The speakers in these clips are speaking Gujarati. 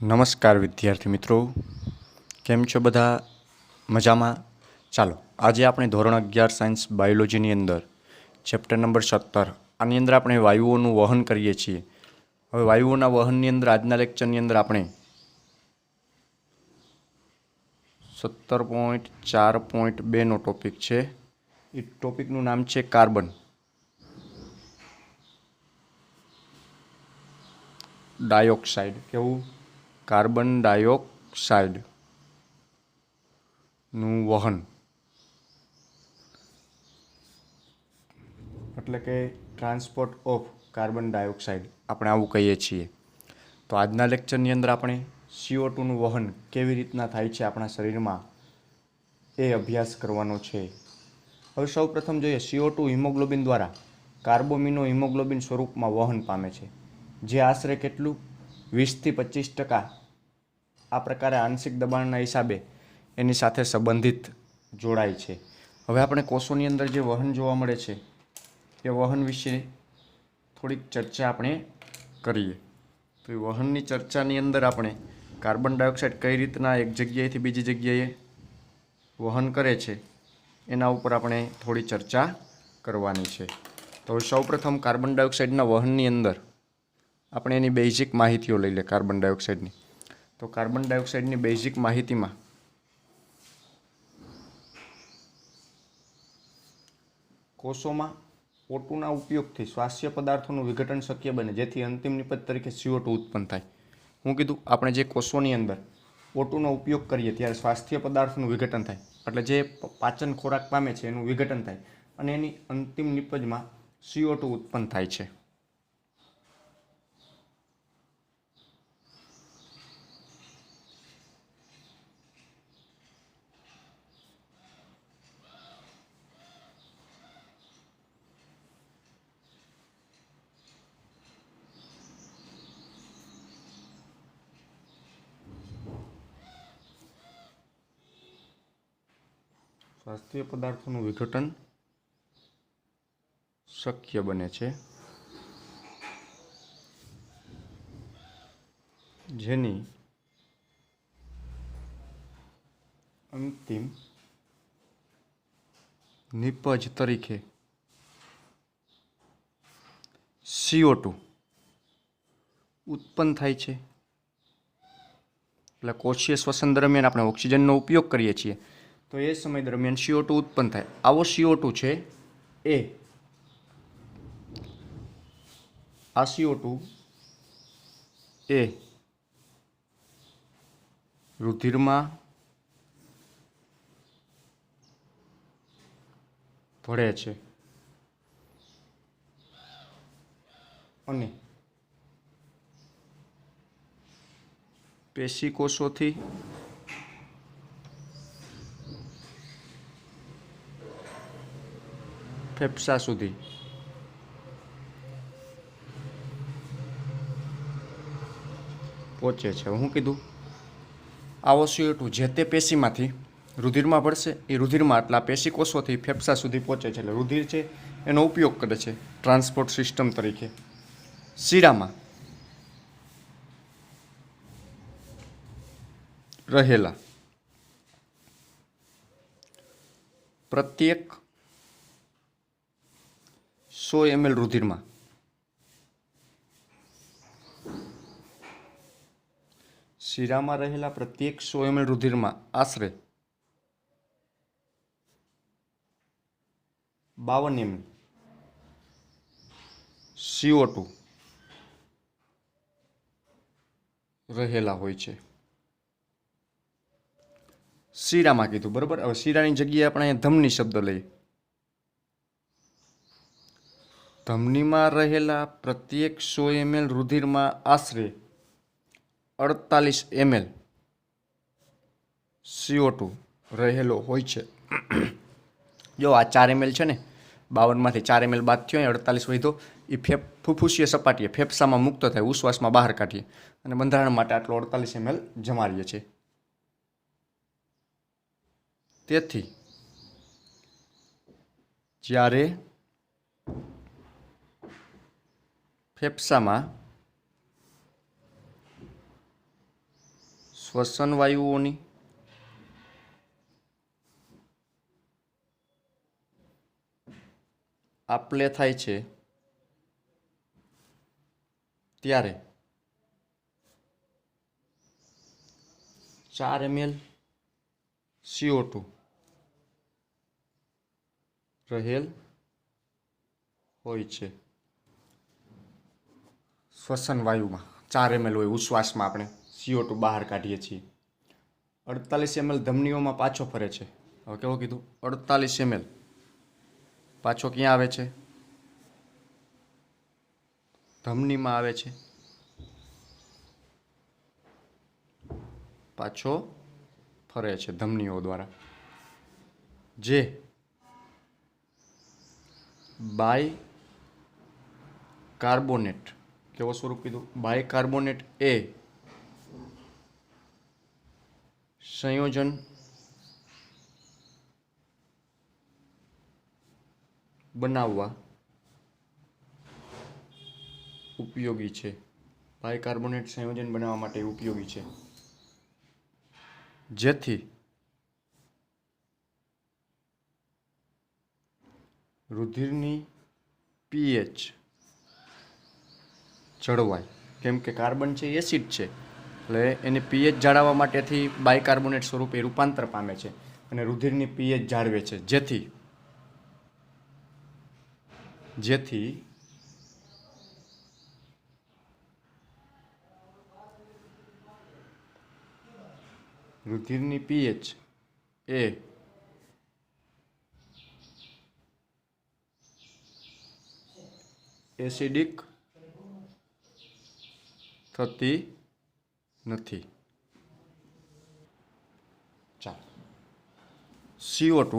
નમસ્કાર વિદ્યાર્થી મિત્રો, કેમ છો બધા? મજામાં? ચાલો આજે આપણે ધોરણ 11 સાયન્સ બાયોલોજીની અંદર ચેપ્ટર નંબર 17 આની અંદર આપણે વાયુઓનું વહન કરીએ છીએ. હવે વાયુઓના વહનની અંદર આજના લેક્ચરની અંદર આપણે 17.4.2નો ટોપિક છે. એ ટોપિકનું નામ છે કાર્બન ડાયોક્સાઇડ. કેવું? કાર્બન ડાયોક્સાઇડનું વહન એટલે કે ટ્રાન્સપોર્ટ ઓફ કાર્બન ડાયોક્સાઇડ આપણે આવું કહીએ છીએ. તો આજના લેક્ચરની અંદર આપણે CO2નું વહન કેવી રીતના થાય છે આપણા શરીરમાં એ અભ્યાસ કરવાનો છે. હવે સૌ પ્રથમ જોઈએ, CO2 હિમોગ્લોબિન દ્વારા કાર્બોમિનો હિમોગ્લોબિન સ્વરૂપમાં વહન પામે છે, જે આશરે કેટલું 20થી 25% આ પ્રકારે આંશિક દબાણના હિસાબે એની સાથે સંબંધિત જોડાય છે. હવે આપણે કોષોની અંદર જે વહન જોવા મળે છે એ વહન વિશે થોડીક ચર્ચા આપણે કરીએ. તો એ વહનની ચર્ચાની અંદર આપણે કાર્બન ડાયોક્સાઇડ કઈ રીતના એક જગ્યાએથી બીજી જગ્યાએ વહન કરે છે એના ઉપર આપણે થોડી ચર્ચા કરવાની છે. તો સૌપ્રથમ કાર્બન ડાયોક્સાઇડના વહનની અંદર આપણે એની બેઝિક માહિતીઓ લઈ લે. કાર્બન ડાયોક્સાઇડની તો કાર્બન ડાયોક્સાઇડની બેઝિક માહિતીમાં કોષોમાં O2ના ઉપયોગથી શ્વાસ્ય પદાર્થોનું વિઘટન શક્ય બને, જેથી અંતિમ નિપજ તરીકે CO2 ઉત્પન્ન થાય. હું કીધું, આપણે જે કોષોની અંદર O2નો ઉપયોગ કરીએ ત્યારે શ્વાસ્ય પદાર્થનું વિઘટન થાય, એટલે જે પાચન ખોરાક પામે છે એનું વિઘટન થાય અને એની અંતિમ નિપજમાં CO2 ઉત્પન્ન થાય છે. શ્વાસ્ય પદાર્થોનું વિઘટન શક્ય બને છે, જેની અંતિમ નિપજ તરીકે CO2 ઉત્પન્ન થાય છે. એટલે કોષીય શ્વસન દરમિયાન આપણે ઓક્સિજનનો ઉપયોગ કરીએ છીએ તો એ સમય દરમિયાન CO2 ઉત્પન્ન થાય. આવો CO2 છે આ CO2 એ રુધિરમાં ભળે છે અને પેશીકોષોથી ફેફસા સુધી પહોંચે છે. હું કીધું, આવો CO2 જે તે પેશીમાંથી રુધિરમાં ભળશે, એ રુધિરમાં આટલા પેશીકોષોથી ફેફસા સુધી પહોંચે છે. એટલે રુધિર છે એનો ઉપયોગ કરે છે ટ્રાન્સપોર્ટ સિસ્ટમ તરીકે. શિરામાં રહેલા પ્રત્યેક 100 ml રુધિરમાં શિરામાં રહેલા પ્રત્યેક 100 ml રુધિરમાં આશરે 52 ml CO2 રહેલા હોય છે. શિરામાં કીધું, બરાબર. હવે શિરાની જગ્યાએ આપણે અહીંયા ધમની શબ્દ લઈએ. ધમનીમાં રહેલા પ્રત્યેક 100 ml રુધિરમાં આશરે 48 ml CO2 રહેલો હોય છે. જો આ 4 ml છે ને, 52માંથી 4 ml બાદ થયો, 48 વધ્યો, એ ફુફુસીય સપાટીએ ફેફસામાં મુક્ત થાય, ઉશ્વાસમાં બહાર કાઢીએ અને બંધારણ માટે આટલો 48 ml જમાડીએ છીએ. તેથી જ્યારે ફેફસામાં શ્વસન વાયુઓની આપલે થાય છે ત્યારે 4 ml CO2 રહેલ હોય છે। શ્વસન વાયુમાં 4 ml હોય, ઉચ્છ્વાસમાં આપણે CO2 બહાર કાઢીએ છીએ। 48 ml ધમનીઓમાં પાછો ફરે છે। હવે કેવું કીધું? 48 ml પાછો ક્યાં આવે છે? ધમનીમાં આવે છે। પાછો ફરે છે ધમનીઓ દ્વારા, જે બાયકાર્બોનેટ, કેવો સ્વરૂપ કીધું? બાયકાર્બોનેટ એ સંયોજન બનાવવા ઉપયોગી છે। બાયકાર્બોનેટ સંયોજન બનાવવા માટે ઉપયોગી છે, જેથી રુધિરની પીએચ જળવાય। કેમ કે કાર્બન છે એસિડ છે, એટલે એને પીએચ જાળવવા માટેથી બાયકાર્બોનેટ સ્વરૂપે રૂપાંતર પામે છે અને રુધિરની પીએચ જાળવે છે, જેથી રુધિરની પીએચ એ એસિડિક થતી નથી। ચાલો, CO2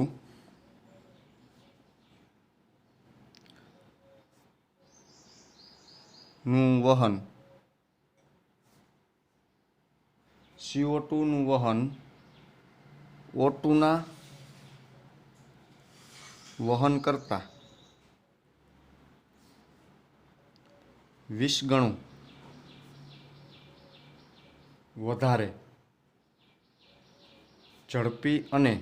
નું વહન, CO2 નું વહન O2 ના વહન કરતા 20 ગણું વધારે ઝડપી અને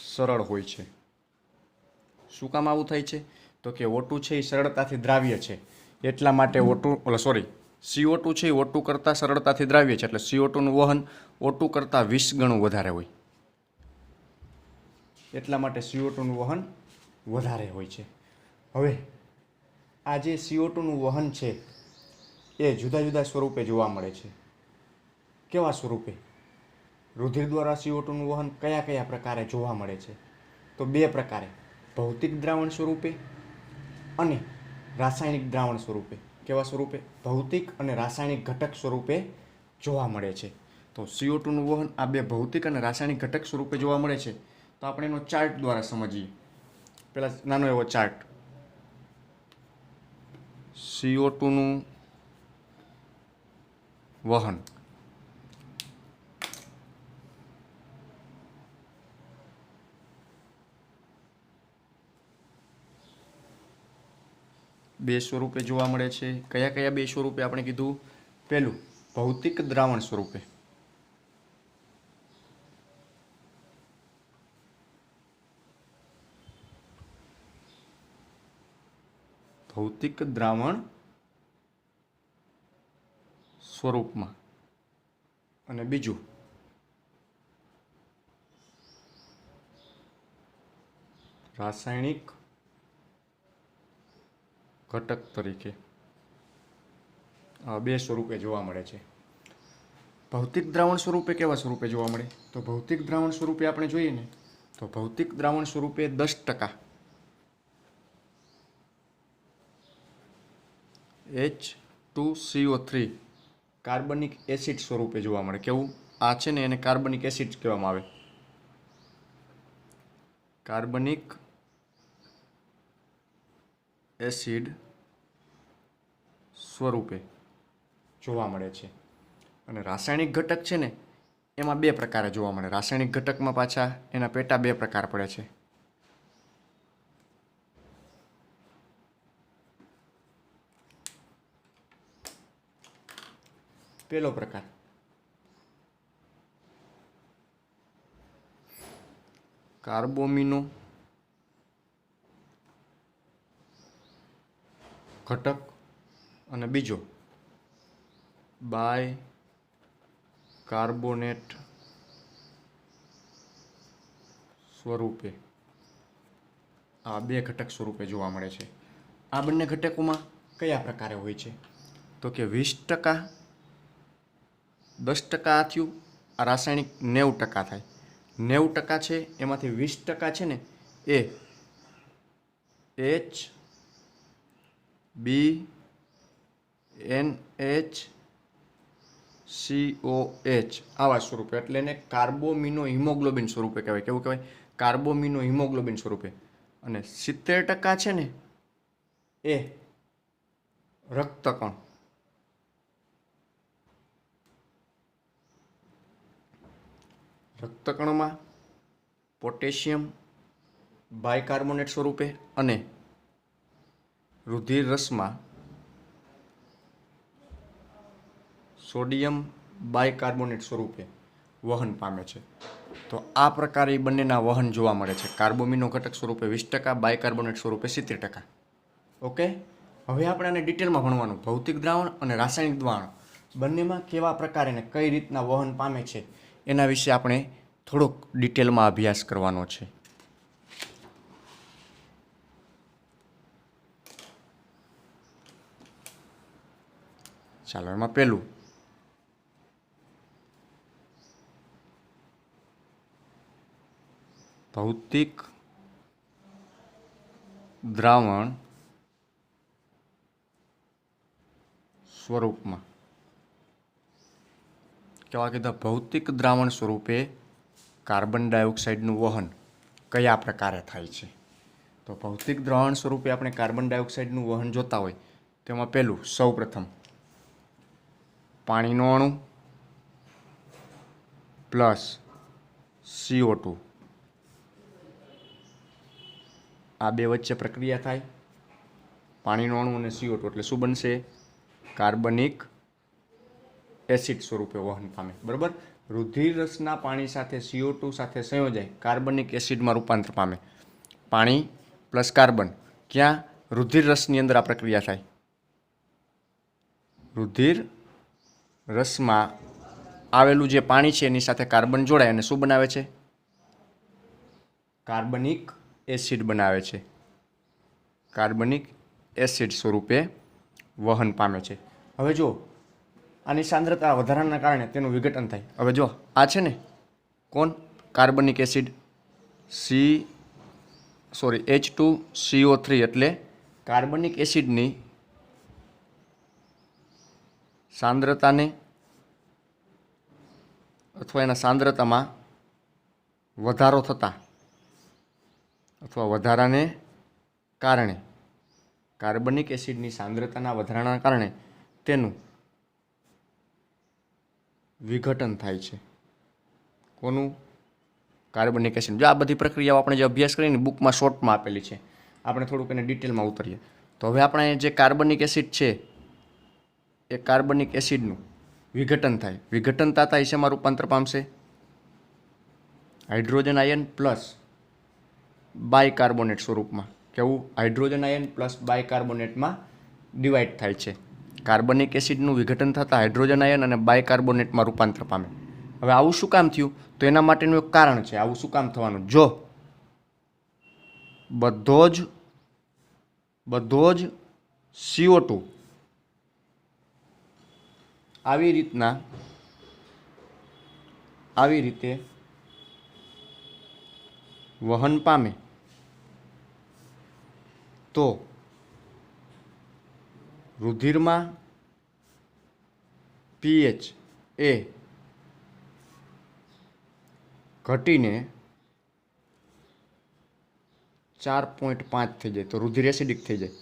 સરળ હોય છે। શું કામ આવું થાય છે? તો કે O2 છે એ સરળતાથી દ્રાવ્ય છે, એટલા માટે CO2 છે એ O2 કરતાં સરળતાથી દ્રાવ્ય છે, એટલે CO2 નું વહન O2 કરતાં 20 ગણું વધારે હોય, એટલા માટે CO2 નું વહન વધારે હોય છે। હવે આ જે CO2 નું વહન છે એ જુદા જુદા સ્વરૂપે જોવા મળે છે। કેવા સ્વરૂપે? રુધિર દ્વારા CO2 નું વહન કયા કયા પ્રકારે જોવા મળે છે? તો 2 પ્રકારે, ભૌતિક દ્રાવણ સ્વરૂપે અને રાસાયણિક દ્રાવણ સ્વરૂપે। કેવા સ્વરૂપે? ભૌતિક અને રાસાયણિક ઘટક સ્વરૂપે જોવા મળે છે। તો CO2 નું વહન આ 2 ભૌતિક અને રાસાયણિક ઘટક સ્વરૂપે જોવા મળે છે। તો આપણે એનો ચાર્ટ દ્વારા સમજીએ। પેલા નાનો એવો ચાર્ટ, CO2 નું વહન, બે સ્વરૂપે જોવા મળે છે। કયા કયા 2 સ્વરૂપે આપણે કીધું? પહેલું, ભૌતિક દ્રાવણ સ્વરૂપે, ભૌતિક દ્રાવણ સ્વરૂપમાં, અને બીજું રાસાયણિક ઘટક તરીકે। આ 2 સ્વરૂપે જોવા મળે છે। ભૌતિક દ્રાવણ સ્વરૂપે કેવા સ્વરૂપે જોવા મળે? તો ભૌતિક દ્રાવણ સ્વરૂપે આપણે જોઈએ ને, તો ભૌતિક દ્રાવણ સ્વરૂપે 10% H2CO3 કાર્બનિક એસિડ સ્વરૂપે જોવા મળે। કેવું? આ છે ને એને કાર્બનિક એસિડ કહેવામાં આવે, કાર્બનિક એસિડ સ્વરૂપે જોવા મળે છે। અને રાસાયણિક ઘટક છે ને એમાં 2 પ્રકારે જોવા મળે। રાસાયણિક ઘટકમાં પાછા એના પેટા 2 પ્રકાર પડે છે। પહેલો પ્રકાર કાર્બોમિનો ઘટક અને બીજો બાય કાર્બોનેટ સ્વરૂપે. આ બે ઘટક સ્વરૂપે જોવા મળે છે. આ બંને ઘટકોમાં કયા પ્રકારે હોય છે? તો કે 20%, 10% આ થયું. આ રાસાયણિક 90% થાય. 90% છે એમાંથી 20% છે ને એ HBNH આવા સ્વરૂપે, એટલે એને કાર્બોમિનો હિમોગ્લોબિન સ્વરૂપે કહેવાય. કેવું કહેવાય? કાર્બોમિનો હિમોગ્લોબિન સ્વરૂપે. અને 70% છે ને એ રક્તકણ. રક્તકણમાં પોટેશિયમ બાયકાર્બોનેટ સ્વરૂપે અને રુધિર રસમાં સોડિયમ બાયકાર્બોનેટ સ્વરૂપે વહન પામે છે. તો આ પ્રકારે બંનેના વહન જોવા મળે છે. કાર્બોમિનો ઘટક સ્વરૂપે 20%, બાયકાર્બોનેટ સ્વરૂપે 70%. ઓકે, હવે આપણે આને ડિટેલમાં ભણવાનું. ભૌતિક દ્રાવણ અને રાસાયણિક દ્રાવણ બંનેમાં કેવા પ્રકારે અને કઈ રીતના વહન પામે છે એના વિશે આપણે થોડોક ડિટેલમાં અભ્યાસ કરવાનો છે. ચાલો, એમાં પહેલું ભૌતિક દ્રાવણ સ્વરૂપમાં. કેવા કીધા? ભૌતિક દ્રાવણ સ્વરૂપે કાર્બન ડાયોક્સાઇડનું વહન કયા પ્રકારે થાય છે? તો ભૌતિક દ્રાવણ સ્વરૂપે આપણે કાર્બન ડાયોક્સાઇડનું વહન જોતા હોય તેમાં પહેલું સૌપ્રથમ પાણીનો અણુ પ્લસ CO2, આ બે વચ્ચે પ્રક્રિયા થાય. પાણીનો અણુ અને CO2 એટલે શું બનશે? કાર્બનિક એસિડ સ્વરૂપે વહન પામે. બરાબર? રુધિર રસના પાણી સાથે CO2 સાથે સંયોજાય કાર્બનિક એસિડમાં રૂપાંતર પામે. પાણી પ્લસ કાર્બન ક્યાં? રુધિર રસની અંદર આ પ્રક્રિયા થાય. રુધિર રસમાં આવેલું જે પાણી છે એની સાથે કાર્બન જોડાય અને શું બનાવે છે? કાર્બનિક એસિડ બનાવે છે. કાર્બનિક એસિડ સ્વરૂપે વહન પામે છે. હવે જો આની સાંદ્રતા વધારાના કારણે તેનું વિઘટન થાય. હવે જો આ છે ને કોણ? કાર્બનિક એસિડ H2CO3 એટલે કાર્બનિક એસિડની સાંદ્રતાને અથવા એના સાંદ્રતામાં વધારો થતા અથવા વધારાને કારણે, કાર્બનિક એસિડની સાંદ્રતાના વધારાના કારણે તેનું વિઘટન થાય છે. કોનું? કાર્બનિક એસિડ. જો આ બધી પ્રક્રિયાઓ આપણે જે અભ્યાસ કરીને બુકમાં શોર્ટમાં આપેલી છે, આપણે થોડુંક એને ડિટેલમાં ઉતરીએ. તો હવે આપણે જે કાર્બનિક એસિડ છે એ કાર્બનિક એસિડનું વિઘટન થાય. વિઘટન થતા શેમાં રૂપાંતર પામશે? હાઇડ્રોજન આયન પ્લસ બાયકાર્બોનેટ સ્વરૂપમાં. કેવું? હાઇડ્રોજન આયન પ્લસ બાયકાર્બોનેટમાં ડિવાઈડ થાય છે. કાર્બનિક એસિડનું વિઘટન થતાં હાઇડ્રોજન આયન અને બાયકાર્બોનેટમાં રૂપાંતર પામે. હવે આવું શું કામ થયું? તો એના માટેનું એક કારણ છે. આવું શું કામ થવાનું? જો બધો જ CO2 આવી રીતે વહન પામે તો રુધિરમાં pH એ ઘટીને 4.5 થઈ જાય તો રુધિર એસિડિક થઈ જાય.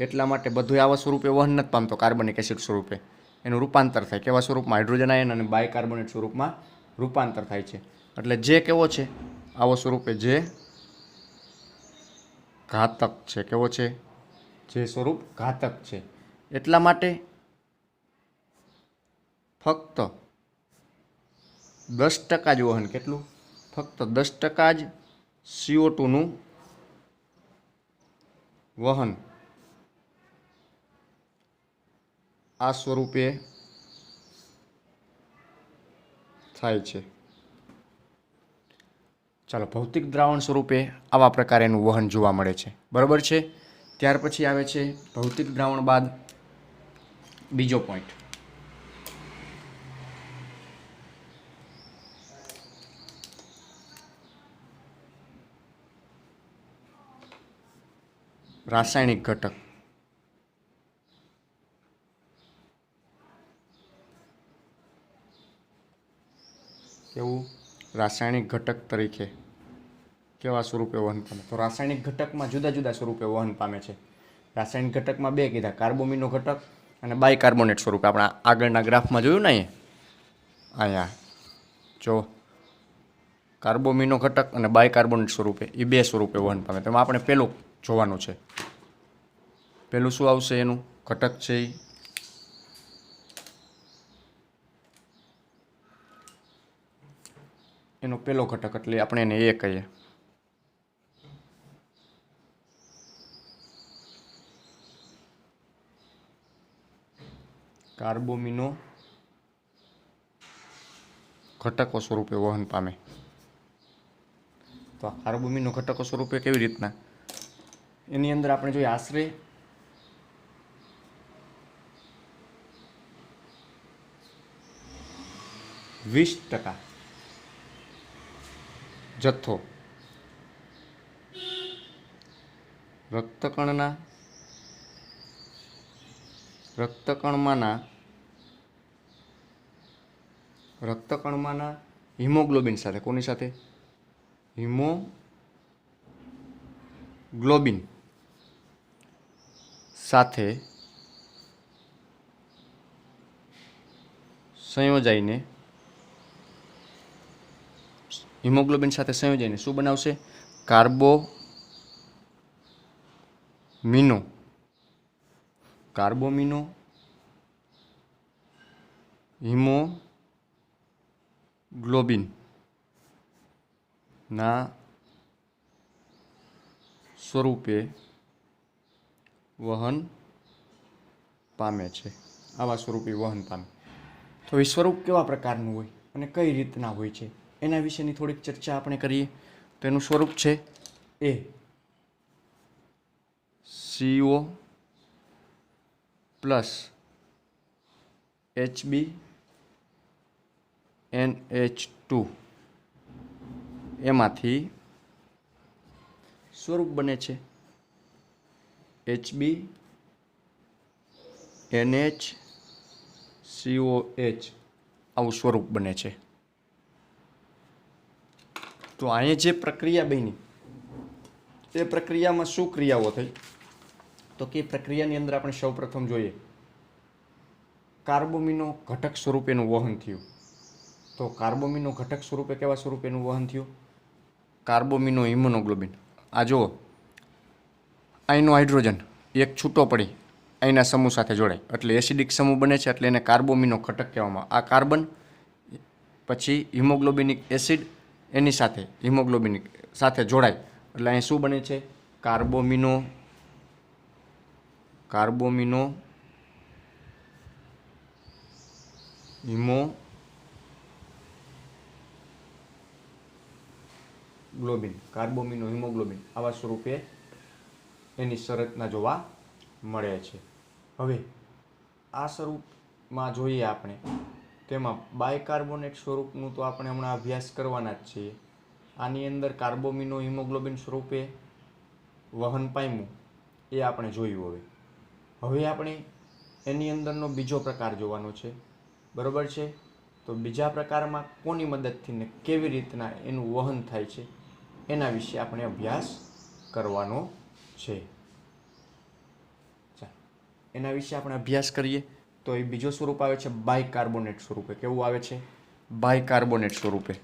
એટલા માટે બધું આવા સ્વરૂપે વહન નથી પામતો. કાર્બનિક એસિડ સ્વરૂપે એનું રૂપાંતર થાય. કેવા સ્વરૂપમાં? હાઇડ્રોજન આયન અને બાયકાર્બોનેટ સ્વરૂપમાં રૂપાંતર થાય છે. એટલે જે કેવો છે? આવો સ્વરૂપે જે ઘાતક છે. કેવો છે? જે સ્વરૂપ ઘાતક છે. એટલા માટે ફક્ત 10% જ વહન, કેટલું? ફક્ત 10% જ CO2નું વહન આ સ્વરૂપે થાય છે. ચાલો, ભૌતિક દ્રાવણ સ્વરૂપે આવા પ્રકારેનું વહન જોવા મળે છે. બરાબર છે. ત્યાર પછી આવે છે ભૌતિક દ્રાવણ બાદ બીજો પોઈન્ટ, રાસાયણિક ઘટક. કેવું? રાસાયણિક ઘટક તરીકે કેવા સ્વરૂપે વહન પામે? તો રાસાયણિક ઘટકમાં જુદા જુદા સ્વરૂપે વહન પામે છે. રાસાયણિક ઘટકમાં બે કીધા, કાર્બોમિનો ઘટક અને બાયકાર્બોનેટ સ્વરૂપે. આપણા આગળના ગ્રાફમાં જોયું ને અહીંયા જો કાર્બોમિનો ઘટક અને બાયકાર્બોનેટ સ્વરૂપે, એ બે સ્વરૂપે વહન પામે. તેમાં આપણે પહેલું જોવાનું છે. પહેલું શું આવશે? એનું ઘટક છે એનો પહેલો ઘટક, એટલે આપણે એને એ કહીએ. કાર્બોમિનો ઘટકો સ્વરૂપે વહન પામે. તો આ કાર્બોમિનો ઘટકો સ્વરૂપે કેવી રીતના? એની અંદર આપણે જોઈએ આશરે 20% જથ્થો રક્તકણમાંના હિમોગ્લોબિન સાથે, કોની સાથે? હિમોગ્લોબિન સાથે સંયોજાઈને શું બનાવશે? કાર્બોમિનો હિમોગ્લોબિન ના સ્વરૂપે વહન પામે છે. આવા સ્વરૂપે વહન પામે. તો એ સ્વરૂપ કેવા પ્રકારનું હોય અને કઈ રીતના હોય છે એના વિશેની થોડીક ચર્ચા આપણે કરીએ. તો એનું સ્વરૂપ છે એ CO પ્લસ HbNH2 એમાંથી સ્વરૂપ બને છે HbNH આવું સ્વરૂપ બને છે. તો અહીંયા જે પ્રક્રિયા બની એ પ્રક્રિયામાં શું ક્રિયાઓ થઈ? તો કે પ્રક્રિયાની અંદર આપણે સૌપ્રથમ જોઈએ કાર્બોમિનો ઘટક સ્વરૂપેનું વહન થયું. તો કાર્બોમિનો ઘટક સ્વરૂપે કેવા સ્વરૂપેનું વહન થયું? કાર્બોમિનો હિમોગ્લોબિન. આ જુઓ, અહીંનો હાઇડ્રોજન એક છૂટો પડી અહીંના સમૂહ સાથે જોડાય એટલે એસિડિક સમૂહ બને છે, એટલે એને કાર્બોમિનો ઘટક કહેવામાં. આ કાર્બન પછી હિમોગ્લોબિનિક એસિડ એની સાથે હિમોગ્લોબિનિક સાથે જોડાય એટલે અહીં શું બને છે? કાર્બોમિનો હિમોગ્લોબિન આવા સ્વરૂપે એની સંરચના જોવા મળે છે. હવે આ સ્વરૂપમાં જોઈએ આપણે, તેમાં બાયકાર્બોનેટ સ્વરૂપનું તો આપણે હમણાં અભ્યાસ કરવાના જ છીએ. આની અંદર કાર્બોમિનો હિમોગ્લોબિન સ્વરૂપે વહન પામ્યું એ આપણે જોયું. હવે આપણે એની અંદરનો બીજો પ્રકાર જોવાનો છે. બરાબર છે. તો બીજા પ્રકારમાં કોની મદદથી ને કેવી રીતના એનું વહન થાય છે એના વિશે આપણે અભ્યાસ કરવાનો છે. એના વિશે આપણે અભ્યાસ કરીએ. તો એ બીજો સ્વરૂપ આવે છે બાયકાર્બોનેટ સ્વરૂપે. કેવું આવે છે? બાયકાર્બોનેટ સ્વરૂપે.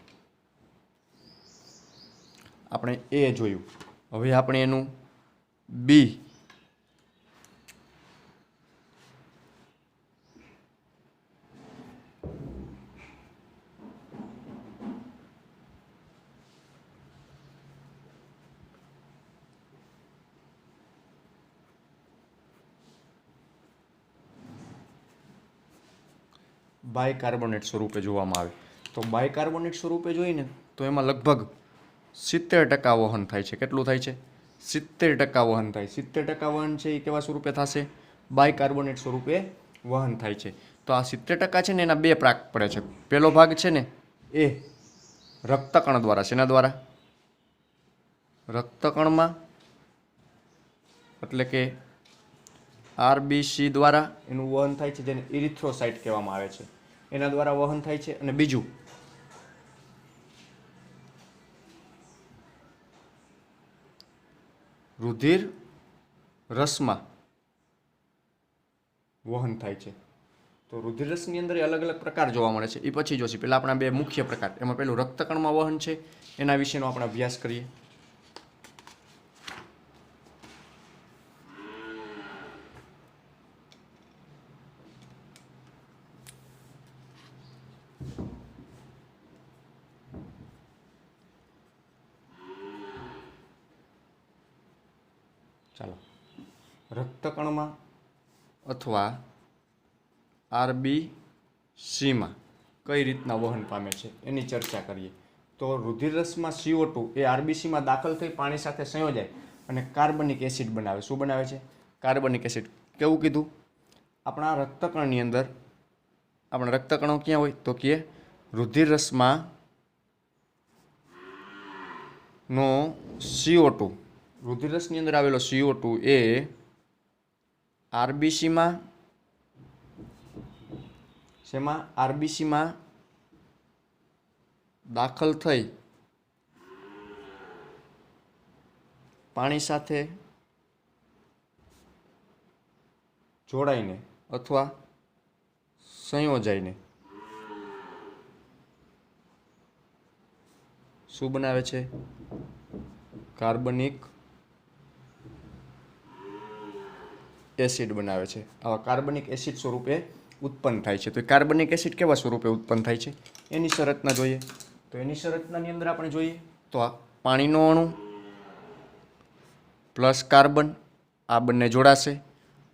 આપણે એ જોયું. હવે આપણે એનું બી બાયકાર્બોનેટ સ્વરૂપે જોવામાં આવે. તો બાયકાર્બોનેટ સ્વરૂપે જોઈએ ને તો એમાં લગભગ 70% વહન થાય છે. કેટલું થાય છે? 70% વહન થાય. 70% વહન છે એ કેવા સ્વરૂપે થશે? બાયકાર્બોનેટ સ્વરૂપે વહન થાય છે. તો આ 70% છે ને એના બે ભાગ પડે છે. પહેલો ભાગ છે ને એ રક્તકણ દ્વારા. શેના દ્વારા? રક્તકણમાં, એટલે કે આરબીસી દ્વારા એનું વહન થાય છે, જેને ઇરિથ્રોસાઇટ કહેવામાં આવે છે. એના દ્વારા વહન થાય છે. અને બીજું રુધિર રસમાં વહન થાય છે. તો રુધિર રસની અંદર અલગ અલગ પ્રકાર જોવા મળે છે. એ પછી જોશે. પહેલાં આપણા બે મુખ્ય પ્રકાર, એમાં પેલું રક્તકણમાં વહન છે, એના વિશેનો આપણે અભ્યાસ કરીએ. ચાલો, રક્તકણમાં અથવા આરબીસીમાં કઈ રીતના વહન પામે છે એની ચર્ચા કરીએ. તો રુધિરરસમાં CO2 એ આરબીસીમાં દાખલ થઈ પાણી સાથે સંયોજાય અને કાર્બનિક એસિડ બનાવે. શું બનાવે છે? કાર્બનિક એસિડ. કેવું કીધું? આપણા રક્તકણની અંદર, આપણા રક્તકણો ક્યાં હોય? તો કે રુધિરરસમાં નો CO2, રુધિરરસની અંદર આવેલો CO2 એ આરબીસીમાં, શેમાં? આરબીસીમાં દાખલ થઈ પાણી સાથે જોડાઈને અથવા સંયોજાઈને શું બનાવે છે? કાર્બનિક એસિડ બનાવે છે. આવા કાર્બનિક એસિડ સ્વરૂપે ઉત્પન્ન થાય છે. તો કાર્બનિક એસિડ કેવા સ્વરૂપે ઉત્પન્ન થાય છે એની સંરચના જોઈએ. તો એની સંરચનાની અંદર આપણે જોઈએ તો આ પાણીનો અણુ પ્લસ કાર્બન, આ બંને જોડાશે.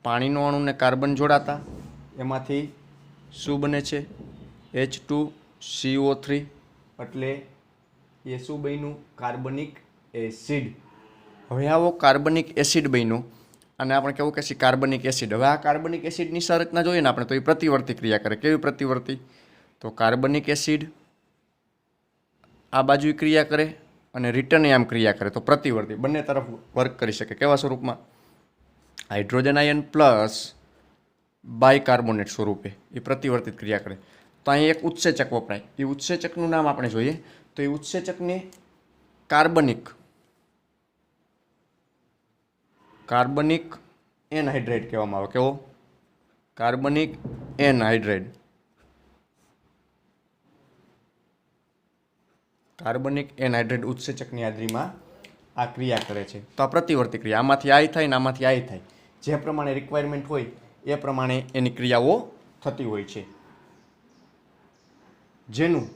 પાણીનો અણુ ને કાર્બન જોડાતા એમાંથી શું બને છે? H2CO3. એટલે એ શું બન્યું? કાર્બનિક એસિડ. હવે આવો કાર્બનિક એસિડ બન્યો અને આપણે કેવું કહેશે? કાર્બનિક એસિડ. હવે આ કાર્બનિક એસિડની સંરચના જોઈએ ને આપણે તો એ પ્રતિવર્તી ક્રિયા કરે. કેવી પ્રતિવર્તી? તો કાર્બનિક એસિડ આ બાજુ ક્રિયા કરે અને રિટર્ન આમ ક્રિયા કરે. તો પ્રતિવર્તી બંને તરફ વર્ક કરી શકે. કેવા સ્વરૂપમાં? હાઇડ્રોજન આયન પ્લસ બાયકાર્બોનેટ સ્વરૂપે એ પ્રતિવર્તિત ક્રિયા કરે. તો અહીં એક ઉત્સેચક વપરાય. એ ઉત્સેચકનું નામ આપણે જોઈએ તો એ ઉત્સેચકને કાર્બનિક એનહાઇડ્રેટ કહેવામાં આવે. કેવો? કાર્બનિક એનહાઇડ્રેટ. કાર્બનિક એનહાઇડ્રેટ ઉત્સેચકની હાજરીમાં આ ક્રિયા કરે છે. તો આ પ્રતિવર્તી ક્રિયા. આમાંથી આઈ થાય ને આમાંથી આઈ થાય. જે પ્રમાણે રિક્વાયરમેન્ટ હોય એ પ્રમાણે એની ક્રિયાઓ થતી હોય છે. જેનું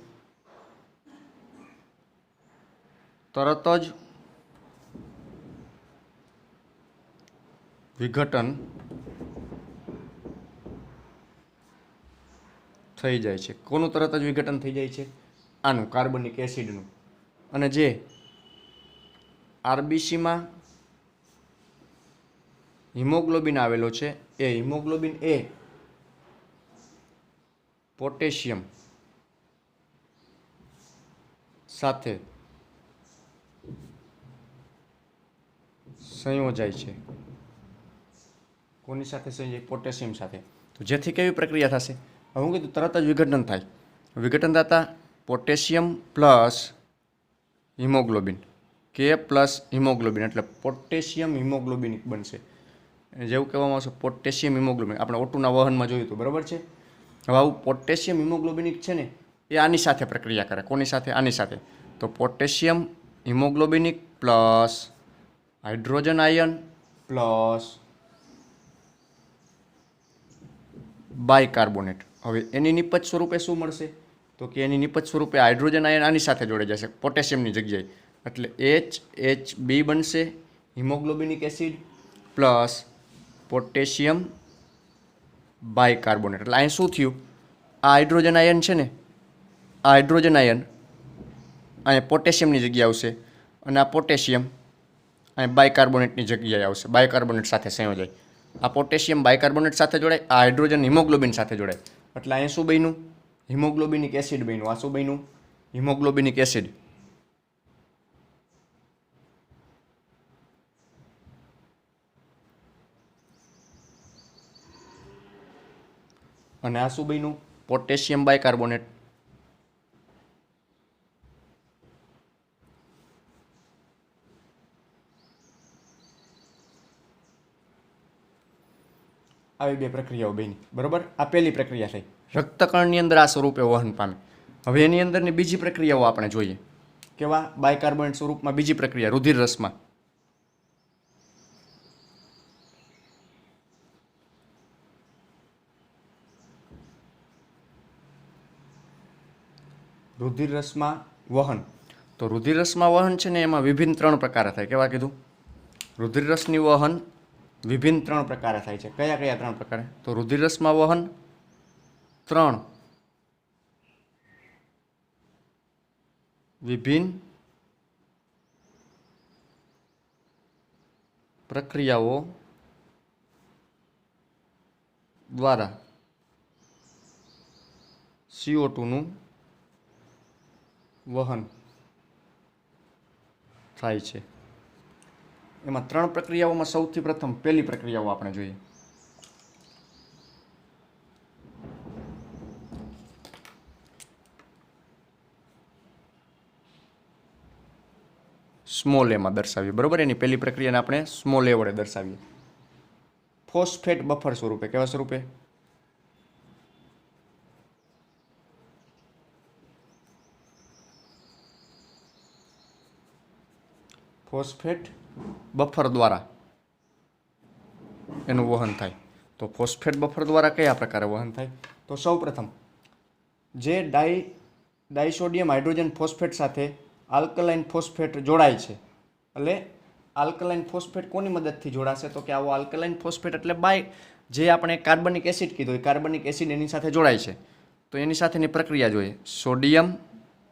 તરત જ વિઘટન થઈ જાય છે. કોનું તરત જ વિઘટન થઈ જાય છે? આનું, કાર્બનિક એસિડનું. અને જે આરબીસીમાં હિમોગ્લોબિન આવેલો છે એ હિમોગ્લોબિન એ પોટેશિયમ સાથે સંયોજાય છે. કોની સાથે સંયોજાય? પોટેશિયમ સાથે. તો જેથી કેવી પ્રક્રિયા થશે? હવે હું કીધું તરત જ વિઘટન થાય. વિઘટન થતાં પોટેશિયમ પ્લસ હિમોગ્લોબિન, કે પ્લસ હિમોગ્લોબિન એટલે પોટેશિયમ હિમોગ્લોબિનિક બનશે. જેવું કહેવામાં આવશે પોટેશિયમ હિમોગ્લોબિન. આપણે O2ના વહનમાં જોયું હતું, બરાબર છે. હવે આવું પોટેશિયમ હિમોગ્લોબિનિક છે ને એ આની સાથે પ્રક્રિયા કરે. કોની સાથે? આની સાથે. તો potassium haemoglobinic plus hydrogen ion plus bicarbonate. હવે એની નિપજ સ્વરૂપે શું મળશે? તો કે એની નિપજ સ્વરૂપે હાઇડ્રોજન આયન આની સાથે જોડાઈ જશે પોટેશિયમની જગ્યાએ. એટલે HB બનશે, હિમોગ્લોબિનિક એસિડ પ્લસ પોટેશિયમ બાયકાર્બોનેટ. એટલે અહીં શું થયું? આ હાઇડ્રોજન આયન છે ને, આ હાઇડ્રોજન આયન અહીંયા પોટેશિયમની જગ્યાએ આવશે અને આ પોટેશિયમ અહીં બાયકાર્બોનેટની જગ્યાએ આવશે, બાયકાર્બોનેટ સાથે સંયોજાય. આ પોટેશિયમ બાયકાર્બોનેટ સાથે જોડાય, આ હાઇડ્રોજન હિમોગ્લોબિન સાથે જોડાય. એટલે અહીંયા શું બન્યું? હિમોગ્લોબિનિક એસિડ બન્યું. આ શું બન્યું? હિમોગ્લોબિનિક એસિડ. અને આ શું બન્યું? Potassium bicarbonate. આવી બે પ્રક્રિયાઓ બની. બરોબર, આ પહેલી પ્રક્રિયા થઈ. રક્તકણની અંદર આ સ્વરૂપે વહન પામે. હવે એની અંદરની બીજી પ્રક્રિયાઓ આપણે જોઈએ. કેવા? બાયકાર્બોનેટ સ્વરૂપમાં બીજી પ્રક્રિયા રુધિર રસમાં. રુધિર રસમાં વહન. તો રુધિર રસમાં વહન છે ને એમાં વિભિન્ન 3 પ્રકાર થાય. કેવા કીધું? રુધિર રસની વહન વિભિન્ન 3 પ્રકારે થાય છે. કયા કયા 3 પ્રકારે? તો રુધિર રસમાં વહન 3 વિભિન્ન પ્રક્રિયાઓ દ્વારા CO2 નું વહન થાય છે. એમાં 3 પ્રક્રિયાઓમાં સૌથી પ્રથમ પહેલી પ્રક્રિયાઓ આપણે જોઈએ. સ્મોલ એમાં દર્શાવીએ. બરોબર, એની પહેલી પ્રક્રિયાને આપણે સ્મોલ એ વડે દર્શાવીએ. ફોસ્ફેટ બફર સ્વરૂપે. કેવા સ્વરૂપે? ફોસ્ફેટ બફર દ્વારા એનું વહન થાય. તો ફોસ્ફેટ બફર દ્વારા કયા પ્રકારે વહન થાય? તો સૌપ્રથમ જે ડાયસોડિયમ હાઇડ્રોજન ફોસ્ફેટ સાથે આલ્કલાઇન ફોસ્ફેટ જોડાય છે. એટલે આલ્કલાઇન ફોસ્ફેટ કોની મદદથી જોડાશે? તો કે આવો આલ્કલાઇન ફોસ્ફેટ એટલે જે આપણે કાર્બનિક એસિડ કીધું એ કાર્બનિક એસિડ એની સાથે જોડાય છે. તો એની સાથેની પ્રક્રિયા જોઈએ. સોડિયમ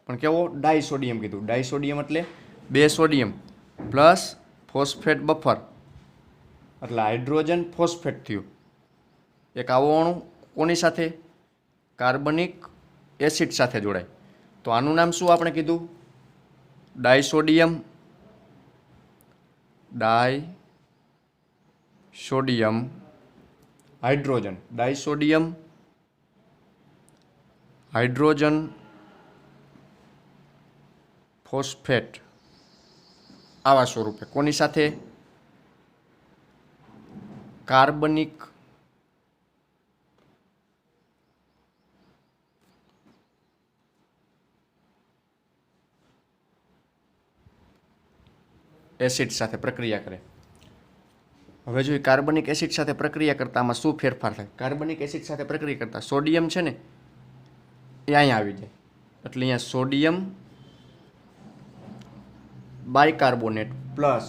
પણ કેવો? ડાયસોડિયમ કીધું. ડાયસોડિયમ એટલે 2 સોડિયમ પ્લસ ફોસ્ફેટ બફર એટલે હાઇડ્રોજન ફોસ્ફેટ થયું. એક આવો અણુ કોની સાથે? કાર્બનિક એસિડ સાથે જોડાય. તો આનું નામ શું આપણે કીધું? ડાયસોડિયમ હાઇડ્રોજન. ડાયસોડિયમ હાઇડ્રોજન ફોસ્ફેટ આવા સ્વરૂપે કોની સાથે? કાર્બનિક એસિડ સાથે પ્રક્રિયા કરે. હવે જો કાર્બનિક એસિડ સાથે પ્રક્રિયા કરતા આમાં શું ફેરફાર થાય? કાર્બનિક એસિડ સાથે પ્રક્રિયા કરતા સોડિયમ છે ને એ અહીંયા આવી જાય. એટલે અહીંયા sodium bicarbonate plus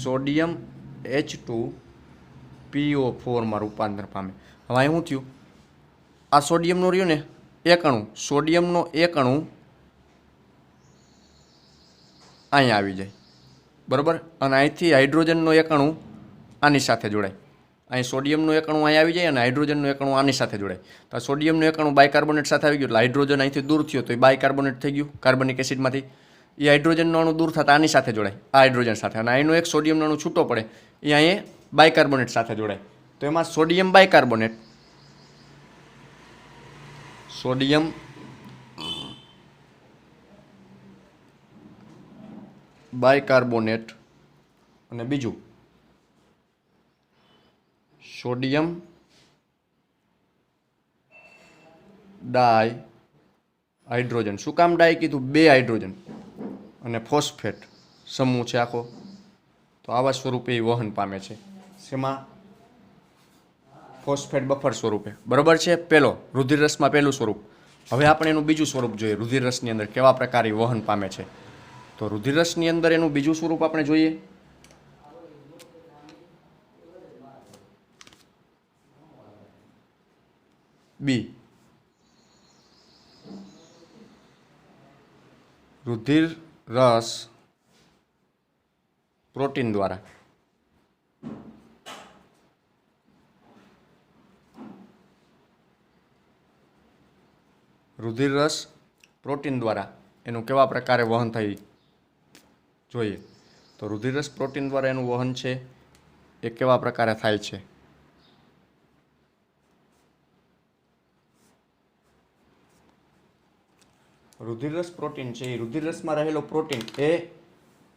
sodium H2PO4 માં રૂપાંતર પામે. હવે અહીં શું થયું? આ સોડિયમનો રહ્યું ને એક અણુ, સોડિયમનો એક અણુ અહીંયા આવી જાય. બરાબર, અને અહીંથી હાઇડ્રોજનનો એક અણુ આની સાથે જોડાય. અહીં સોડિયમનો એક અણુ અહીંયા આવી જાય અને હાઇડ્રોજનનો એક અણુ આની સાથે જોડાય. તો આ સોડિયમનો એક અણુ બાયકાર્બોનેટ સાથે આવી ગયો એટલે હાઇડ્રોજન અહીંથી દૂર થયો તો એ બાયકાર્બોનેટ થઈ ગયું કાર્બનિક એસિડમાંથી. એ હાઇડ્રોજનનો અણુ દૂર થતાં આની સાથે જોડાય, આ હાઇડ્રોજન સાથે. અને અહીંનો એક સોડિયમનો અણુ છૂટો પડે એ અહીંયા બાયકાર્બોનેટ સાથે જોડાય. તો એમાં સોડિયમ બાયકાર્બોનેટ અને બીજું સોડિયમ હાઇડ્રોજન. શું કામ ડાય કીધું? 2 હાઇડ્રોજન અને ફોસ્ફેટ સમૂહ છે આખો. તો આવા સ્વરૂપે એ વહન પામે છે. શેમાં? ફોસ્ફેટ બફર સ્વરૂપે. બરાબર છે. પહેલો રુધિરરસમાં પહેલું સ્વરૂપ. હવે આપણે એનું બીજું સ્વરૂપ જોઈએ. રુધિરરસની અંદર કેવા પ્રકારે વહન પામે છે? તો રુધિરરસની અંદર એનું બીજું સ્વરૂપ આપણે જોઈએ. બી, રુધિર રસ પ્રોટીન દ્વારા એનું કેવા પ્રકારે વહન થઈ જોઈએ? તો રુધિરરસ પ્રોટીન દ્વારા એનું વહન છે એ કેવા પ્રકારે થાય છે? રુધિરરસ પ્રોટીન છે એ રુધિરરસમાં રહેલો પ્રોટીન એ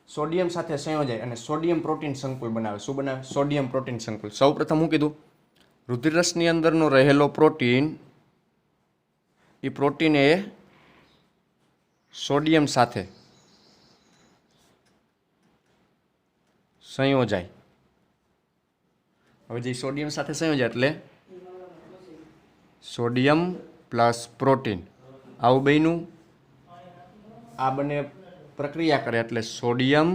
સોડિયમ સાથે સંયોજાય અને સોડિયમ પ્રોટીન સંકુલ બનાવે. શું બનાવે? સોડિયમ પ્રોટીન સંકુલ. સૌપ્રથમ હું કીધું? રુધિરરસની અંદરનો રહેલો પ્રોટીન એ પ્રોટીન એ સોડિયમ સાથે સંયોજાય. હવે જે સોડિયમ સાથે સંયોજાય એટલે સોડિયમ પ્લસ પ્રોટીન આવું બન્યું. આ બંને પ્રક્રિયા કરે એટલે સોડિયમ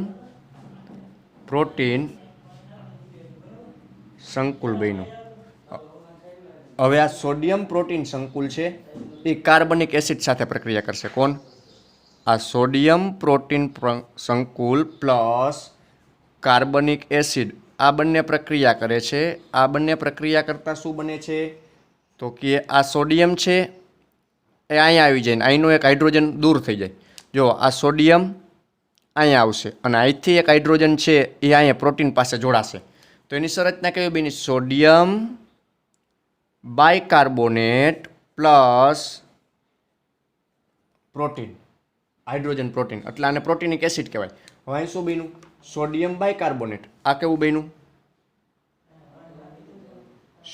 પ્રોટીન સંકુલ બન્યું. હવે આ સોડિયમ પ્રોટીન સંકુલ છે એ કાર્બનિક એસિડ સાથે પ્રક્રિયા કરશે. કોણ? આ સોડિયમ પ્રોટીન સંકુલ પ્લસ કાર્બનિક એસિડ આ બંને પ્રક્રિયા કરે છે. આ બંને પ્રક્રિયા કરતાં શું બને છે? તો કે આ સોડિયમ છે એ અહીંયા આવી જાય ને અહીંનો એક હાઇડ્રોજન દૂર થઈ જાય. જો આ સોડિયમ અહીંયા આવશે અને અહીંથી એક હાઇડ્રોજન છે એ અહીંયા પ્રોટીન પાસે જોડાશે. તો એની સંરચના કેવી બની? Sodium bicarbonate plus protein, hydrogen protein, એટલે આને પ્રોટીનિક એસિડ કહેવાય. હવે અહીં શું બન્યું? Sodium bicarbonate. આ કેવું બન્યું?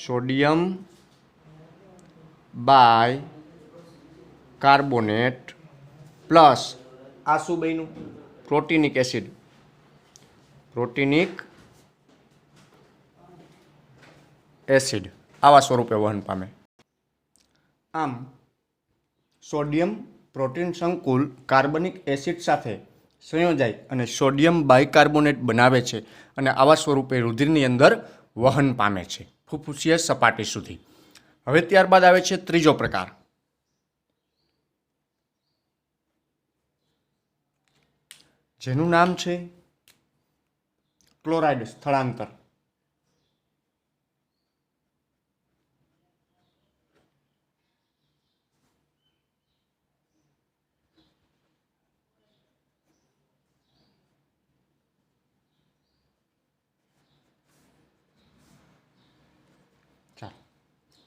સોડિયમ બાયકાર્બોનેટ પ્લસ આ શું બન્યું? પ્રોટીનિક એસિડ, પ્રોટીનિક એસિડ આવા સ્વરૂપે વહન પામે. આમ સોડિયમ પ્રોટીન સંકુલ કાર્બનિક એસિડ સાથે સંયોજાય અને સોડિયમ બાયકાર્બોનેટ બનાવે છે અને આવા સ્વરૂપે રુધિરની અંદર વહન પામે છે ફુફ્ફુસીય સપાટી સુધી. હવે ત્યારબાદ આવે છે ત્રીજો પ્રકાર, જેનું નામ છે ક્લોરાઇડ સ્થળાંતર.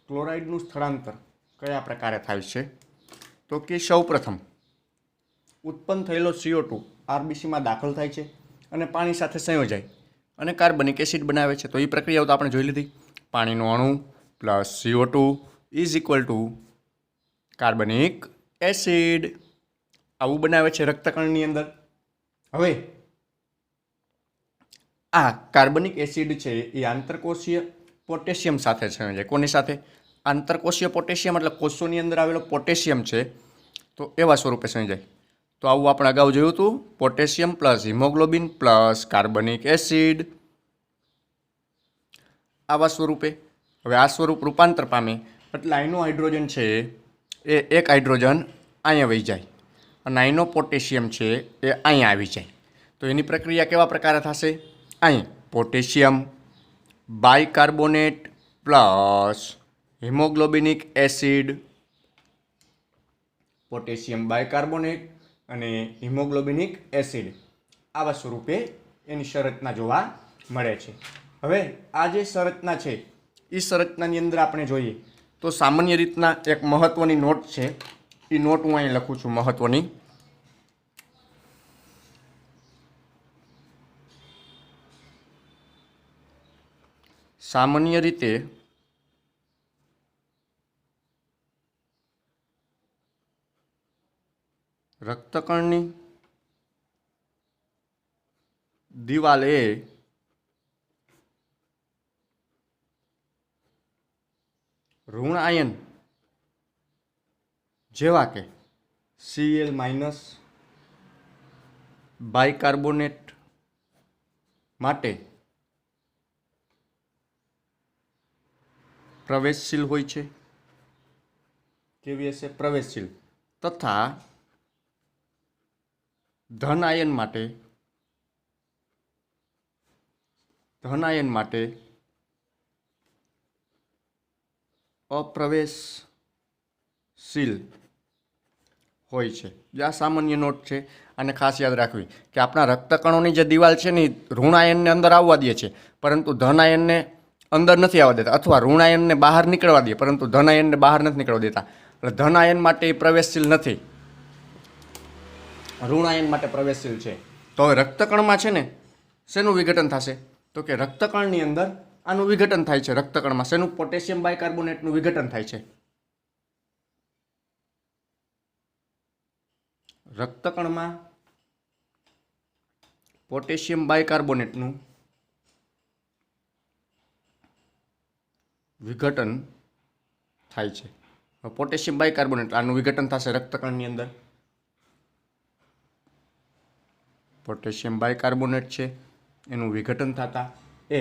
ક્લોરાઇડનું સ્થળાંતર કયા પ્રકારે થાય છે? તો કે સૌપ્રથમ ઉત્પન્ન થયેલો CO2 આરબીસીમાં દાખલ થાય છે અને પાણી સાથે સંયોજાય અને કાર્બનિક એસિડ બનાવે છે. તો એ પ્રક્રિયાઓ તો આપણે જોઈ લીધી. પાણીનો અણુ plus CO2 is equal to કાર્બનિક એસિડ આવું બનાવે છે રક્તકણની અંદર. હવે આ કાર્બનિક એસિડ છે એ આંતરકોષીય પોટેશિયમ સાથે સંયોજાય. કોની સાથે? આંતરકોષીય પોટેશિયમ એટલે કોષોની અંદર આવેલો પોટેશિયમ છે તો એવા સ્વરૂપે સંયોજાય. તો આવું આપણે અગાઉ જોયું હતું, પોટેશિયમ પ્લસ હિમોગ્લોબિન પ્લસ કાર્બનિક એસિડ આવા સ્વરૂપે. હવે આ સ્વરૂપ રૂપાંતર પામે એટલે અહીંનો હાઇડ્રોજન છે એ એક હાઇડ્રોજન અહીંયા વહી જાય અને અહીંનો પોટેશિયમ છે એ અહીંયા આવી જાય. તો એની પ્રક્રિયા કેવા પ્રકારે થશે? અહીં potassium bicarbonate plus હિમોગ્લોબિનિક acid, potassium bicarbonate અને હિમોગ્લોબિનિક એસિડ આવા સ્વરૂપે એની સંરચના જોવા મળે છે. હવે આ જે સંરચના છે એ સંરચનાની અંદર આપણે જોઈએ તો સામાન્ય રીતના એક મહત્વની નોટ છે. એ નોટ હું અહીં લખું છું મહત્વની. સામાન્ય રીતે રક્તકણની દિવાલ એ ઋણ આયન જેવા કે Cl માઇનસ બાયકાર્બોનેટ માટે પ્રવેશશીલ હોય છે કેવી હશે? પ્રવેશશીલ. તથા ધન આયન માટે અપ્રવેશશીલ હોય છે. જે આ સામાન્ય નોટ છે, અને ખાસ યાદ રાખવી કે આપણા રક્તકણોની જે દિવાલ છે ને ઋણ આયનને અંદર આવવા દે છે, પરંતુ ધન આયનને અંદર નથી આવવા દેતા, અથવા ઋણ આયનને બહાર નીકળવા દે પરંતુ ધન આયનને બહાર નથી નીકળવા દેતા. એટલે ધન આયન માટે એ પ્રવેશશીલ નથી, ઋણ આયન માટે પ્રવેશશીલ છે. તો હવે રક્તકણમાં છે ને શેનું વિઘટન થશે? તો કે રક્તકણની અંદર આનું વિઘટન થાય છે. રક્તકણમાં શેનું? પોટેશિયમ બાયકાર્બોનેટનું વિઘટન થાય છે. રક્તકણમાં પોટેશિયમ બાયકાર્બોનેટનું વિઘટન થાય છે. પોટેશિયમ બાયકાર્બોનેટ આનું વિઘટન થશે રક્તકણની અંદર. પોટેશિયમ બાયકાર્બોનેટ છે એનું વિઘટન થતા એ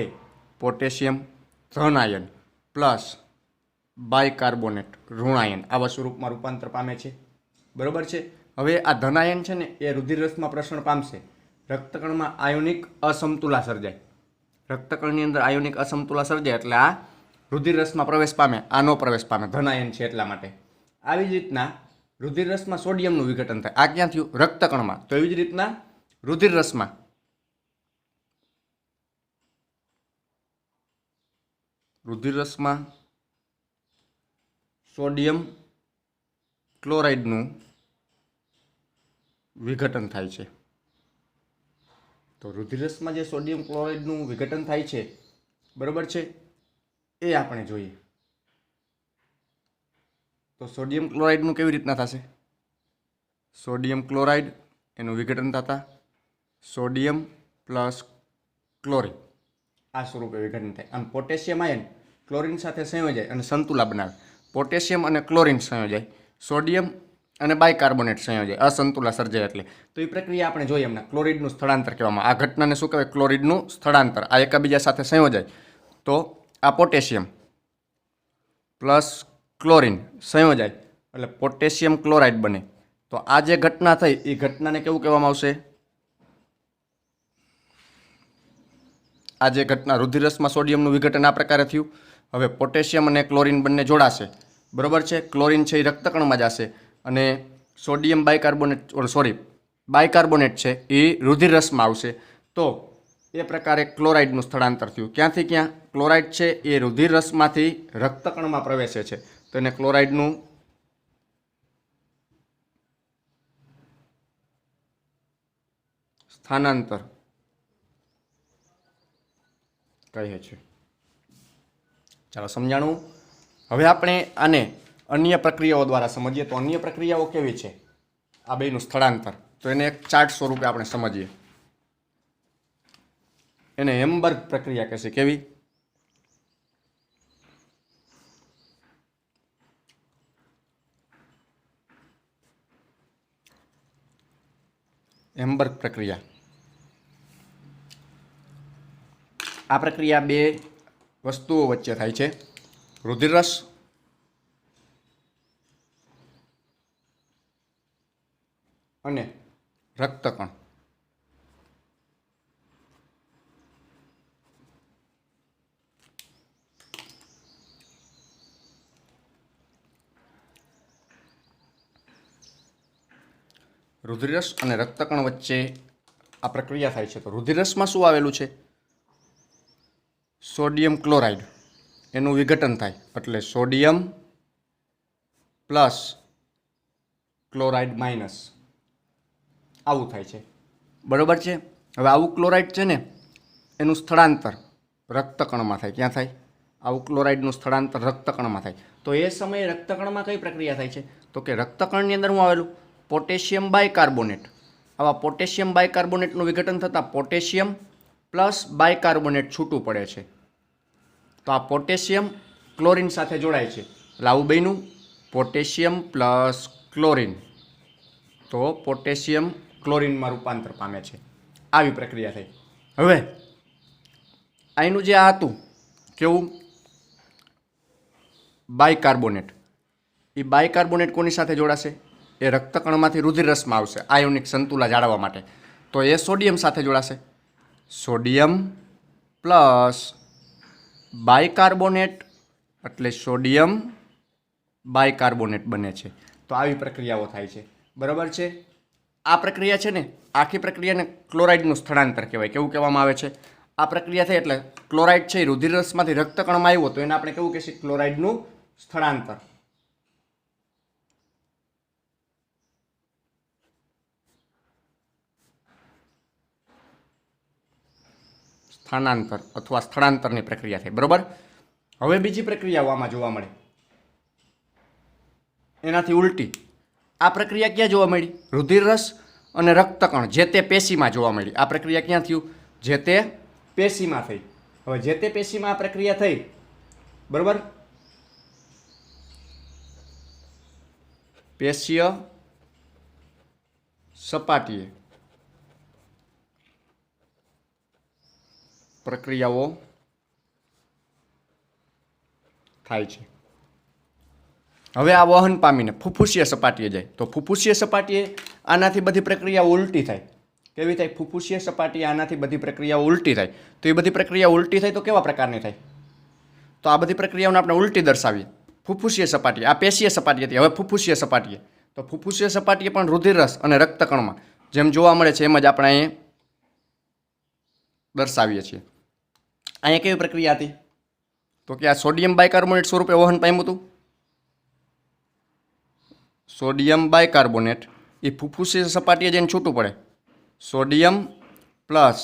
પોટેશિયમ ધન આયન પ્લસ બાયકાર્બોનેટ ઋણ આયન આવા સ્વરૂપમાં રૂપાંતર પામે છે. બરોબર છે. હવે આ ધન આયન છે ને એ રુધિરરસમાં પ્રસરણ પામશે. રક્તકણમાં આયોનિક અસમતુલા સર્જાય. રક્તકણની અંદર આયોનિક અસમતુલા સર્જાય એટલે આ રુધિરરસમાં પ્રવેશ પામે, આ નો પ્રવેશ પામે, ધન આયન છે એટલા માટે. આવી જ રીતના રુધિરરસમાં સોડિયમનું વિઘટન થાય. આ ક્યાં થયું? રક્તકણમાં. તો એવી જ રીતના રુધિરરસમાં સોડિયમ ક્લોરાઇડનું વિઘટન થાય છે. તો રુધિરરસમાં જે સોડિયમ ક્લોરાઇડનું વિઘટન થાય છે, બરોબર છે, એ આપણે જોઈએ. તો સોડિયમ ક્લોરાઇડનું કેવી રીતના થશે? સોડિયમ ક્લોરાઇડ એનું વિઘટન થતા સોડિયમ પ્લસ ક્લોરિન આ સ્વરૂપે વિઘટન થાય. આમ પોટેશિયમ આયન ક્લોરિન સાથે સંયોજાય અને સંતુલા બનાવે. પોટેશિયમ અને ક્લોરિન સંયોજાય, સોડિયમ અને બાયકાર્બોનેટ સંયોજાય, અસંતુલા સર્જાય. એટલે તો એ પ્રક્રિયા આપણે જોઈએ એમના. ક્લોરિડનું સ્થળાંતર કહેવામાં. આ ઘટનાને શું કહેવાય? ક્લોરિડનું સ્થળાંતર. આ એકબીજા સાથે સંયોજાય તો આ પોટેશિયમ પ્લસ ક્લોરિન સંયોજાય એટલે પોટેશિયમ ક્લોરાઇડ બને. તો આ જે ઘટના થઈ એ ઘટનાને કેવું કહેવામાં આવશે? આ જે ઘટના રુધિરરસમાં સોડિયમનું વિઘટન આ પ્રકારે થયું. હવે પોટેશિયમ અને ક્લોરિન બંને જોડાશે. બરોબર છે. ક્લોરિન છે એ રક્તકણમાં જશે અને સોડિયમ બાયકાર્બોનેટ છે એ રુધિરરસમાં આવશે. તો એ પ્રકારે ક્લોરાઇડનું સ્થળાંતર થયું. ક્યાંથી ક્યાં? ક્લોરાઇડ છે એ રુધિરરસમાંથી રક્તકણમાં પ્રવેશે છે, તો એને ક્લોરાઇડનું સ્થાનાંતર કહે છે. ચાલો સમજાણું. હવે આપણે આને અન્ય પ્રક્રિયાઓ દ્વારા સમજીએ. તો અન્ય પ્રક્રિયાઓ કેવી છે આ બેનું સ્થળાંતર? તો એને એક ચાર્ટ સ્વરૂપે આપણે સમજીએ. એને હેમ્બર્ગ પ્રક્રિયા કહેશે. કેવી? હેમ્બર્ગ પ્રક્રિયા. આ પ્રક્રિયા બે વસ્તુઓ વચ્ચે થાય છે. રુધિરરસ અને રક્તકણ. રુધિરરસ અને રક્તકણ વચ્ચે આ પ્રક્રિયા થાય છે. તો રુધિરરસમાં શું આવેલું છે? સોડિયમ ક્લોરાઇડ એનું વિઘટન થાય એટલે સોડિયમ પ્લસ ક્લોરાઇડ માઇનસ આવું થાય છે. બરોબર છે. હવે આવું ક્લોરાઇડ છે ને એનું સ્થળાંતર રક્તકણમાં થાય. ક્યાં થાય? આવું ક્લોરાઇડનું સ્થળાંતર રક્તકણમાં થાય. તો એ સમયે રક્તકણમાં કઈ પ્રક્રિયા થાય છે? તો કે રક્તકણની અંદર શું આવેલું? Potassium bicarbonate. આવા પોટેશિયમ બાયકાર્બોનેટનું વિઘટન થતાં પોટેશિયમ પ્લસ બાયકાર્બોનેટ છૂટું પડે છે. તો આ પોટેશિયમ ક્લોરિન સાથે જોડાય છે એટલે આવું બન્યું પોટેશિયમ પ્લસ ક્લોરિન. તો પોટેશિયમ ક્લોરિનમાં રૂપાંતર પામે છે. આવી પ્રક્રિયા થઈ. હવે અહીંનું જે આ હતું કેવું? બાયકાર્બોનેટ એ બાયકાર્બોનેટ કોની સાથે જોડાશે? એ રક્તકણમાંથી રુધિરરસમાં આવશે આયોનિક સંતુલન જાળવવા માટે. તો એ સોડિયમ સાથે જોડાશે. સોડિયમ પ્લસ બાયકાર્બોનેટ એટલે સોડિયમ બાયકાર્બોનેટ બને છે. તો આવી પ્રક્રિયાઓ થાય છે. બરાબર છે. આ પ્રક્રિયા છે ને, આખી પ્રક્રિયાને ક્લોરાઇડનું સ્થળાંતર કહેવાય. કેવું કહેવામાં આવે છે? આ પ્રક્રિયા થઈ એટલે ક્લોરાઇડ છે એ રુધિરરસમાંથી રક્તકણમાં આવ્યો તો એને આપણે કેવું કહીએ છીએ? ક્લોરાઇડનું સ્થળાંતર. સ્થાનાંતર અથવા સ્થળાંતરની પ્રક્રિયા થઈ. બરોબર. હવે બીજી પ્રક્રિયાઓ આમાં જોવા મળે એનાથી ઉલટી. આ પ્રક્રિયા ક્યાં જોવા મળી? રુધિરરસ અને રક્તકણ જે તે પેશીમાં જોવા મળી. આ પ્રક્રિયા ક્યાં થયું? જે તે પેશીમાં થઈ. હવે જે તે પેશીમાં આ પ્રક્રિયા થઈ, બરોબર, પેશીય સપાટીએ પ્રક્રિયાઓ થાય છે. હવે આ વહન પામીને ફુફ્ફુસીય સપાટીએ જાય તો ફુફ્ફુસીય સપાટીએ આનાથી બધી પ્રક્રિયાઓ ઉલટી થાય. કેવી થાય? ફુફ્ફુસીય સપાટીએ આનાથી બધી પ્રક્રિયાઓ ઉલટી થાય. તો એ બધી પ્રક્રિયા ઉલટી થાય તો કેવા પ્રકારની થાય? તો આ બધી પ્રક્રિયાઓને આપણે ઉલટી દર્શાવીએ. ફુફ્ફુસીય સપાટી, આ પેશીય સપાટી હતી, હવે ફુફ્ફુસીય સપાટીએ. તો ફુફ્ફુસીય સપાટીએ પણ રુધિરરસ અને રક્તકણમાં જેમ જોવા મળે છે એમ જ આપણે અહીં દર્શાવીએ છીએ. અહીંયા કેવી પ્રક્રિયા હતી? તો કે આ સોડિયમ બાયકાર્બોનેટ સ્વરૂપે વહન પામ્યું હતું. સોડિયમ બાયકાર્બોનેટ એ ફુફ્ફુસીય સપાટીએ જઈને છૂટું પડે. Sodium plus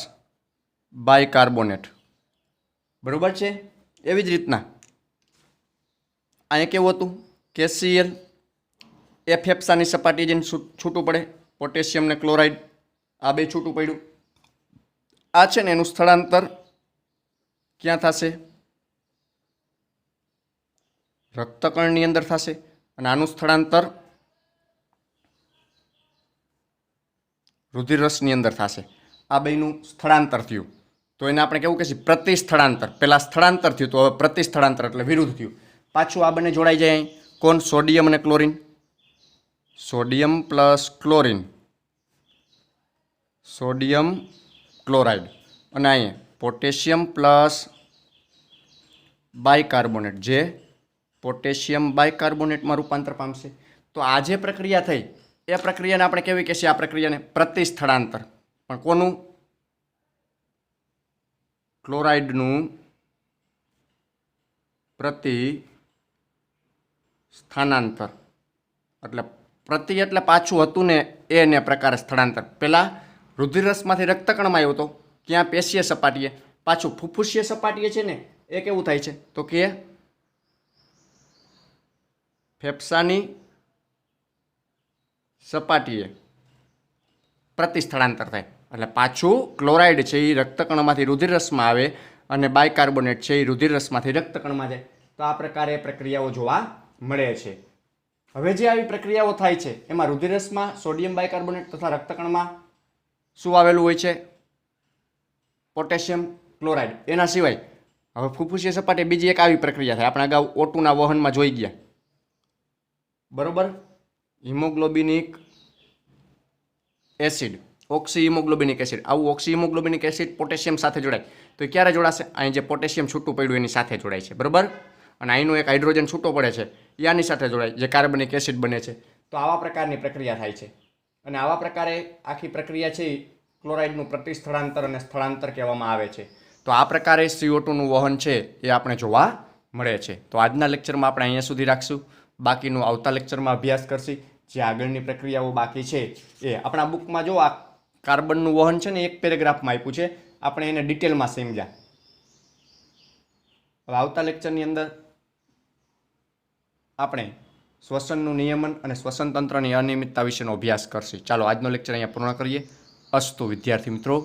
bicarbonate. બરોબર છે. એવી જ રીતના અહીંયા કેવું હતું? KCl એ ફેફસાની સપાટીએ જઈને છૂટું પડે. પોટેશિયમ ને ક્લોરાઇડ આ બે છૂટું પડ્યું. આ છે ને એનું સ્થળાંતર ક્યાં થશે? રક્તકણની અંદર થશે. અને આનું સ્થળાંતર રુધિરરસની અંદર થશે. આ બેનું સ્થળાંતર થયું તો એને આપણે કેવું કહીએ? પ્રતિસ્થળાંતર. પહેલાં સ્થળાંતર થયું તો હવે પ્રતિસ્થળાંતર એટલે વિરુદ્ધ થયું. પાછું આ બંને જોડાઈ જાય. અહીં કોણ? સોડિયમ અને chlorine. Sodium plus chlorine, sodium chloride. અને અહીંયા પોટેશિયમ પ્લસ બાયકાર્બોનેટ જે પોટેશિયમ બાયકાર્બોનેટમાં રૂપાંતર પામશે. તો આ જે પ્રક્રિયા થઈ એ પ્રક્રિયાને આપણે કેવી કહીએ? આ પ્રક્રિયાને પ્રતિસ્થળાંતર. પણ કોનું? ક્લોરાઇડનું પ્રતિ સ્થાનાંતર. એટલે પ્રતિ એટલે પાછું હતું ને એને પ્રકારે સ્થળાંતર. પહેલાં રુધિરરસમાંથી રક્તકણમાં આવ્યો હતો ક્યાં? પેશીય સપાટીએ. પાછું ફુફ્ફુસીય સપાટીએ છે ને એ કેવું થાય છે? તો કે ફેફસાની સપાટીએ પ્રતિસ્થળાંતર થાય. એટલે પાછું ક્લોરાઇડ છે એ રક્તકણમાંથી રુધિરરસમાં આવે અને બાયકાર્બોનેટ છે એ રુધિરરસમાંથી રક્તકણમાં જાય. તો આ પ્રકારે પ્રક્રિયાઓ જોવા મળે છે. હવે જે આવી પ્રક્રિયાઓ થાય છે એમાં રુધિરરસમાં સોડિયમ બાયકાર્બોનેટ તથા રક્તકણમાં શું આવેલું હોય છે? Potassium chloride. એના સિવાય હવે ફુફ્ફુસીય સપાટી બીજી એક આવી પ્રક્રિયા થાય. આપણે અગાઉ O2ના વહનમાં જોઈ ગયા. બરોબર. હિમોગ્લોબિનિક એસિડ, ઓક્સી હિમોગ્લોબિનિક એસિડ. આવું ઓક્સી હિમોગ્લોબિનિક એસિડ પોટેશિયમ સાથે જોડાય તો ક્યારે જોડાશે? અહીં જે પોટેશિયમ છૂટું પડ્યું એની સાથે જોડાય છે. બરોબર. અને અહીંનો એક હાઇડ્રોજન છૂટો પડે છે એ આની સાથે જોડાય જે કાર્બનિક એસિડ બને છે. તો આવા પ્રકારની પ્રક્રિયા થાય છે. અને આવા પ્રકારે આખી પ્રક્રિયા છે ક્લોરાઇડનું પ્રતિસ્થળાંતર અને સ્થળાંતર કહેવામાં આવે છે. તો આ પ્રકારે CO2નું વહન છે એ આપણે જોવા મળે છે. તો આજના લેક્ચરમાં આપણે અહીંયા સુધી રાખશું. બાકીનું આવતા લેક્ચરમાં અભ્યાસ કરશી. જે આગળની પ્રક્રિયાઓ બાકી છે એ આપણા બુકમાં જો આ કાર્બનનું વહન છે ને એક પેરેગ્રાફમાં આપ્યું છે. આપણે એને ડિટેલમાં સમજ્યા. હવે આવતા લેક્ચરની અંદર આપણે શ્વસનનું નિયમન અને શ્વસન તંત્રની અનિયમિતતા વિશેનો અભ્યાસ કરશી. ચાલો આજનો લેક્ચર અહીંયા પૂર્ણ કરીએ. અસ્તુ વિદ્યાર્થી મિત્રો.